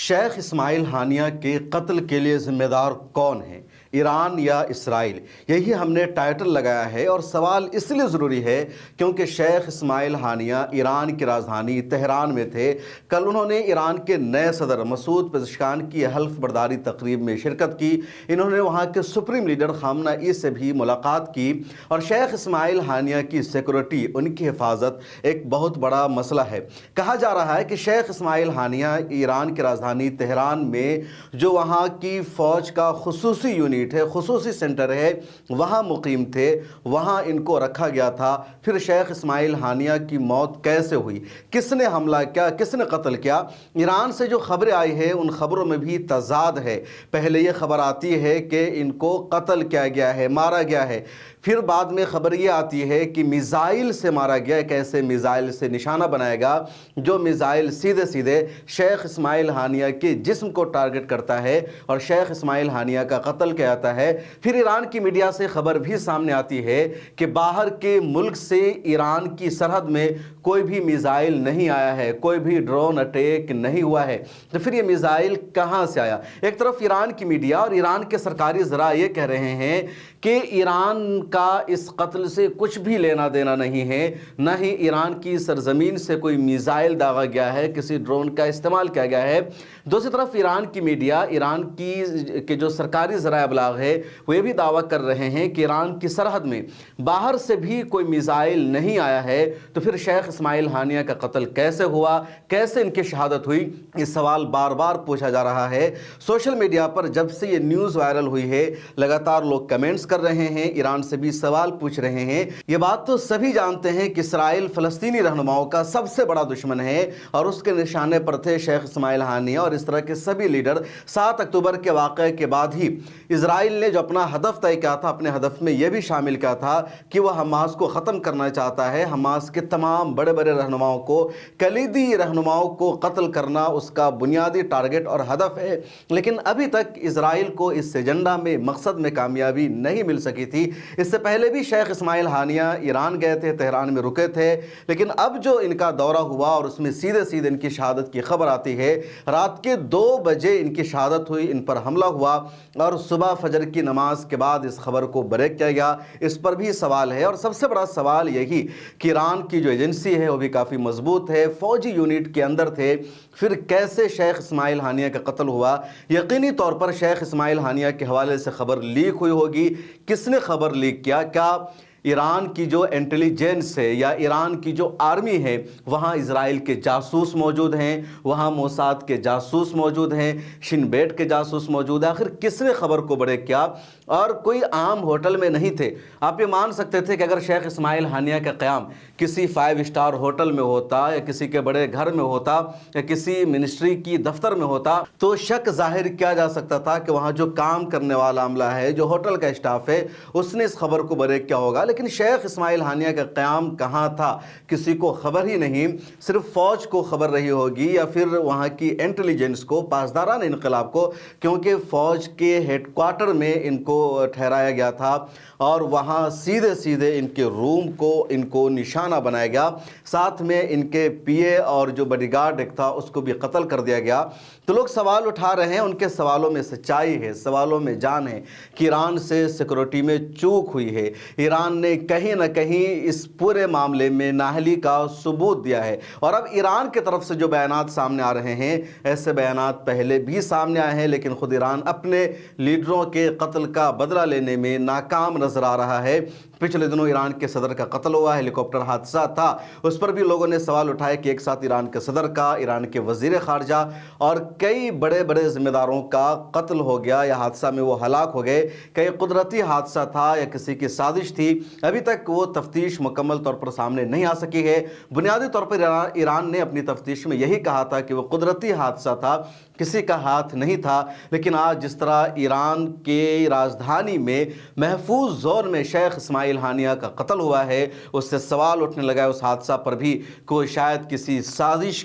شیخ اسماعیل ہانیہ کے قتل کے لیے ذمہ دار کون ہیں، ایران یا اسرائیل؟ یہی ہم نے ٹائٹل لگایا ہے، اور سوال اس لیے ضروری ہے کیونکہ شیخ اسماعیل ہانیہ ایران کی راجدھانی تہران میں تھے۔ کل انہوں نے ایران کے نئے صدر مسعود پزشکیان کی حلف برداری تقریب میں شرکت کی۔ انہوں نے وہاں کے سپریم لیڈر خامنہ ای سے بھی ملاقات کی، اور شیخ اسماعیل ہانیہ کی سیکورٹی، ان کی حفاظت ایک بہت بڑا مسئلہ ہے۔ کہا جا رہا ہے کہ شیخ اسماعیل ہانیہ ایران کی راجدھانی تہران میں جو وہاں کی فوج کا خصوصی یونٹ ہے، خصوصی سینٹر ہے، وہاں مقیم تھے، وہاں ان کو رکھا گیا تھا۔ پھر شیخ اسماعیل ہانیہ کی موت کیسے ہوئی، کس نے حملہ کیا، کس نے قتل کیا؟ ایران سے جو خبریں آئی ہیں ان خبروں میں بھی تضاد ہے۔ پہلے یہ خبر آتی ہے کہ ان کو قتل کیا گیا ہے، مارا گیا ہے، پھر بعد میں خبر یہ آتی ہے کہ میزائل سے مارا گیا۔ ایک ایسے میزائل سے نشانہ بنایا گا جو میزائل سیدھے سیدھے شیخ اسماعیل ہانیہ کے جسم کو ٹارگٹ کرتا ہے، اور شیخ اسماعیل ہانیہ کا قتل کیا جاتا ہے۔ پھر ایران کی میڈیا سے خبر بھی سامنے آتی ہے کہ باہر کے ملک سے ایران کی سرحد میں کوئی بھی میزائل نہیں آیا ہے، کوئی بھی ڈرون اٹیک نہیں ہوا ہے۔ تو پھر یہ میزائل کہاں سے آیا؟ ایک طرف ایران کی میڈیا اور ایران کے سرکاری ذرائع یہ کہہ رہے ہیں کہ ایران کا اس قتل سے کچھ بھی لینا دینا نہیں ہے، نہ ہی ایران کی سرزمین سے کوئی میزائل داغا گیا ہے، کسی ڈرون کا استعمال کیا گیا ہے۔ دوسری طرف ایران کی میڈیا، ایران کی جو سرکاری ذرائع ابلاغ ہے، وہ یہ بھی دعویٰ کر رہے ہیں کہ ایران کی سرحد میں باہر سے بھی کوئی میزائل نہیں آیا ہے۔ تو پھر شیخ اسماعیل ہانیہ کا قتل کیسے ہوا، کیسے ان کی شہادت ہوئی؟ یہ سوال بار بار پوچھا جا رہا ہے۔ سوشل میڈیا پر جب سے یہ نیوز وائرل ہوئی ہے، لگاتار لوگ کمنٹس کر رہے ہیں، ایران سے بھی سوال پوچھ رہے ہیں۔ یہ بات تو سبھی جانتے ہیں کہ اسرائیل فلسطینی رہنماؤں کا سب سے بڑا دشمن ہے، اور اس کے نشانے پر تھے شیخ اسماعیل ہانیہ اور اس طرح کے سبھی لیڈر۔ 7 اکتوبر کے واقعے کے بعد ہی اسرائیل نے جو اپنا ہدف طے کیا تھا، اپنے ہدف میں یہ بھی شامل کیا تھا کہ وہ حماس کو ختم کرنا چاہتا ہے۔ حماس کے تمام بڑے بڑے رہنماؤں کو، کلیدی رہنماؤں کو قتل کرنا اس کا بنیادی ٹارگٹ اور ہدف ہے۔ لیکن ابھی تک اسرائیل کو اس ایجنڈا میں، مقصد میں کامیابی نہیں مل سکی تھی۔ اس سے پہلے بھی شیخ اسماعیل ہانیہ ایران گئے تھے، تہران میں رکے تھے، لیکن اب جو ان کا دورہ ہوا اور اس میں سیدھے سیدھے ان کی شہادت کی خبر آتی ہے۔ رات کے 2 بجے ان کی شہادت ہوئی، ان پر حملہ ہوا، اور صبح فجر کی نماز کے بعد اس خبر کو بریک کیا گیا۔ اس پر بھی سوال ہے، اور سب سے بڑا سوال یہی کہ ایران کی جو ایجنسی ہے وہ بھی کافی مضبوط ہے، فوجی یونٹ کے اندر تھے، پھر کیسے شیخ اسماعیل ہانیہ کا قتل ہوا؟ یقینی طور پر شیخ اسماعیل ہانیہ کے حوالے سے خبر لیک ہوئی ہوگی۔ کس نے خبر لیک کیا؟ کیا ایران کی جو انٹیلیجنس ہے یا ایران کی جو آرمی ہے، وہاں اسرائیل کے جاسوس موجود ہیں، وہاں موساد کے جاسوس موجود ہیں، شن بیٹ کے جاسوس موجود ہیں؟ آخر کس نے خبر کو بریک کیا؟ اور کوئی عام ہوٹل میں نہیں تھے۔ آپ یہ مان سکتے تھے کہ اگر شیخ اسماعیل ہانیہ کا قیام کسی 5 اسٹار ہوٹل میں ہوتا، یا کسی کے بڑے گھر میں ہوتا، یا کسی منسٹری کی دفتر میں ہوتا، تو شک ظاہر کیا جا سکتا تھا کہ وہاں جو کام کرنے والا عملہ ہے، جو ہوٹل کا اسٹاف ہے، اس نے اس خبر کو بریک کیا ہوگا۔ لیکن شیخ اسماعیل ہانیہ کا قیام کہاں تھا؟ کسی کو خبر ہی نہیں۔ صرف فوج کو خبر رہی ہوگی، یا پھر وہاں کی انٹیلیجنس کو، پاسداران انقلاب کو، کیونکہ فوج کے ہیڈ کوارٹر میں ان کو ٹھہرایا گیا تھا، اور وہاں سیدھے سیدھے ان کے روم کو ان کو نشانہ بنایا گیا۔ ساتھ میں ان کے پی اے اور جو باڈی گارڈ ایک تھا اس کو بھی قتل کر دیا گیا۔ تو لوگ سوال اٹھا رہے ہیں، ان کے سوالوں میں سچائی ہے، سوالوں میں جان ہے کہ ایران سے سیکورٹی میں چوک ہوئی ہے۔ ایران نے کہیں نہ کہیں اس پورے معاملے میں نااہلی کا ثبوت دیا ہے، اور اب ایران کی طرف سے جو بیانات سامنے آ رہے ہیں، ایسے بیانات پہلے بھی سامنے آئے ہیں، لیکن خود ایران اپنے لیڈروں کے قتل کا بدلہ لینے میں ناکام نظر آ رہا ہے۔ پچھلے دنوں ایران کے صدر کا قتل ہوا، ہیلی کاپٹر حادثہ تھا، اس پر بھی لوگوں نے سوال اٹھائے کہ ایک ساتھ ایران کے صدر کا، ایران کے وزیر خارجہ اور کئی بڑے بڑے ذمہ داروں کا قتل ہو گیا، یا حادثہ میں وہ ہلاک ہو گئے۔ کہ قدرتی حادثہ تھا یا کسی کی سازش تھی، ابھی تک وہ تفتیش مکمل طور پر سامنے نہیں آ سکی ہے۔ بنیادی طور پر ایران نے اپنی تفتیش میں یہی کہا تھا کہ وہ قدرتی حادثہ تھا، کسی کا ہاتھ نہیں تھا۔ لیکن آج جس طرح ایران کے راجدھانی میں محفوظ زون میں شیخ اسماعیل ہانیہ کا قتل ہوا ہے، اس سے سوال اٹھنے لگا ہے اس حادثہ پر بھی کوئی شاید کسی سازش